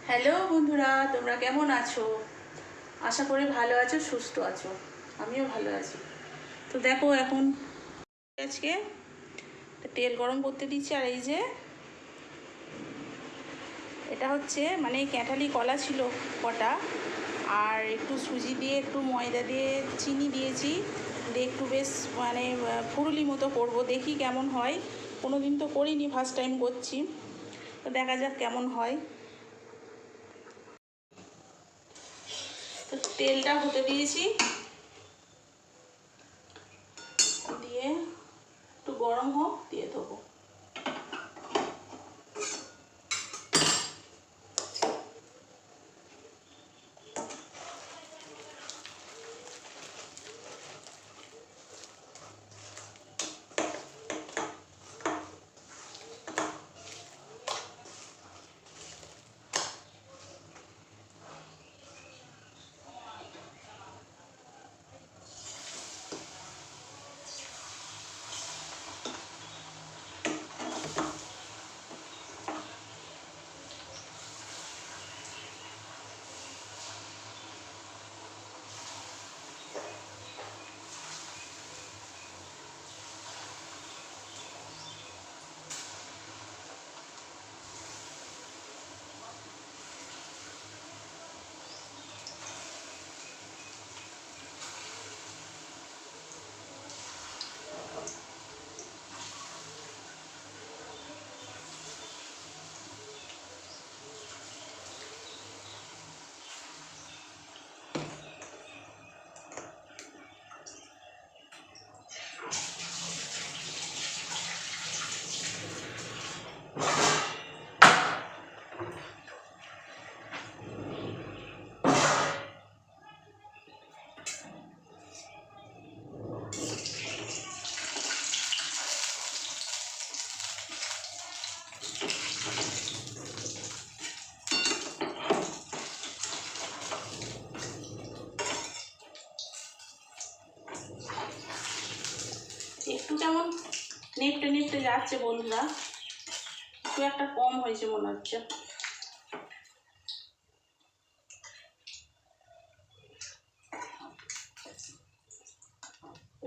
Hello বন্ধুরা, তোমরা কেমন আছো? আশা করি ভালো আছো, সুস্থ আছো। আমিও ভালো আছি। তো দেখো, এখন আজকে তেল গরম করতে দিচ্ছি। আর এই যে এটা হচ্ছে মানে ক্যাঁঠালি কলা ছিল কটা, আর একটু সুজি দিয়ে একটু ময়দা দিয়ে চিনি দিয়েছি, দিয়ে একটু বেশ মানে ফুরুলি মতো করবো, দেখি কেমন হয়। কোনো দিন তো করিনি, ফার্স্ট টাইম করছি, তো দেখা যাক কেমন হয়। তো তেলটা হতে দিয়েছি, দিয়ে একটু গরম হোক, দিয়ে দেবো। একটু যেমন নেপটে নেপটে যাচ্ছে বন্ধুরা, একটু একটা কম হয়েছে মনে হচ্ছে।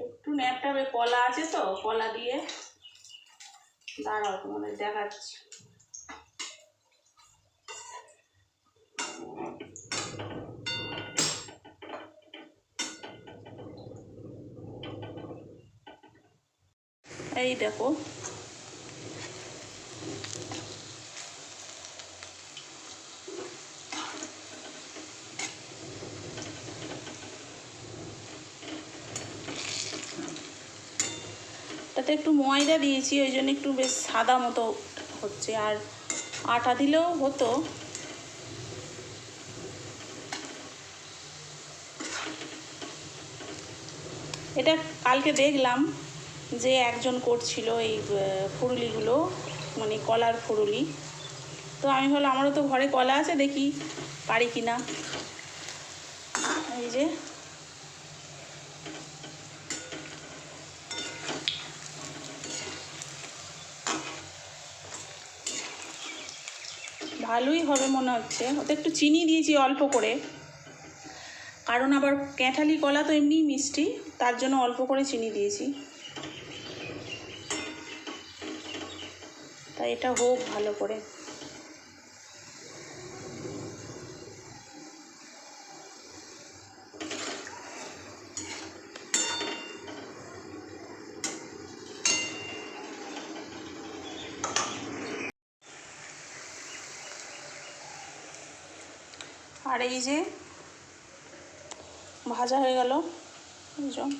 একটু ন্যাপটাবে কলা আছে, তো কলা দিয়ে দাঁড়াও তোমাদের দেখাচ্ছি। এই দেখো, তাতে একটু ময়দা দিয়েছি, ওই জন্য একটু বেশ সাদা মতো হচ্ছে। আর আটা দিলেও হতো। এটা কালকে দেখলাম যে একজন করছিল এই ফুরুলিগুলো, মানে কলার ফুরুলি। তো আমি ভাবলাম আমারও তো ঘরে কলা আছে, দেখি পারি কি না। এই যে ভালোই হবে মনে হচ্ছে। ওতে একটু চিনি দিয়েছি অল্প করে, কারণ আবার ক্যাঁঠালি কলা তো এমনিই মিষ্টি, তার জন্য অল্প করে চিনি দিয়েছি। তাই এটা হোক ভালো করে। আর এই যে ভাজা হয়ে গেল, বুঝুন।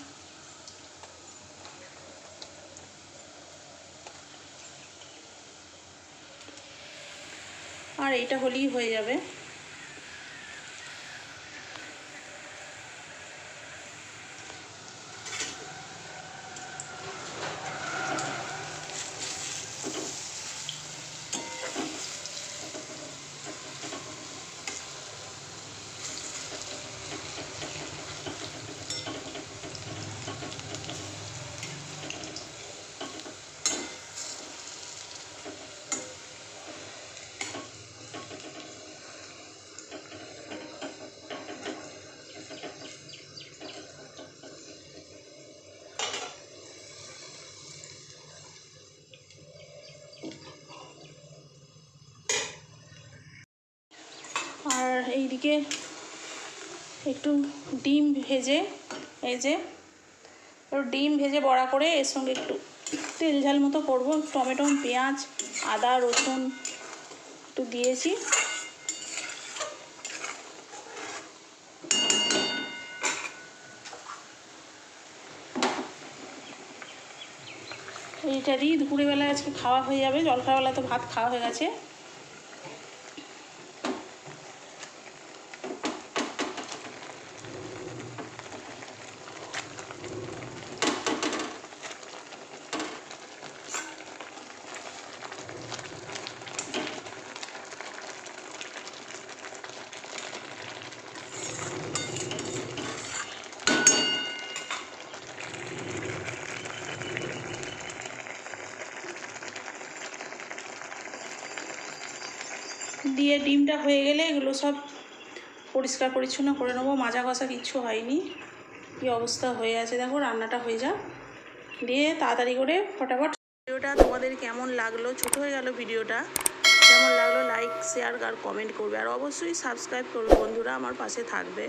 আর এইটা হলেই হয়ে যাবে। এইদিকে একটু ডিম ভেজে, এই যে ডিম ভেজে বড়া করে এর সঙ্গে একটু তেল ঝাল মতো করবো। টমেটো, পেঁয়াজ, আদা, রসুন একটু দিয়েছি। এইটা দিয়ে দুপুরবেলায় আজকে খাওয়া হয়ে যাবে। জলখাবারবেলা তো ভাত খাওয়া হয়ে গেছে। দিয়ে ডিমটা হয়ে গেলে এগুলো সব পরিষ্কার পরিচ্ছন্ন করে নেবো। মাজা ঘষা কিচ্ছু হয়নি, কী অবস্থা হয়ে আছে দেখো। রান্নাটা হয়ে যাক, দিয়ে তাড়াতাড়ি করে ফটাফট। ভিডিওটা তোমাদের কেমন লাগলো? ছোট হয়ে গেল ভিডিওটা। কেমন লাগলো লাইক, শেয়ার আর কমেন্ট করবে, আর অবশ্যই সাবস্ক্রাইব করবে বন্ধুরা, আমার পাশে থাকবে।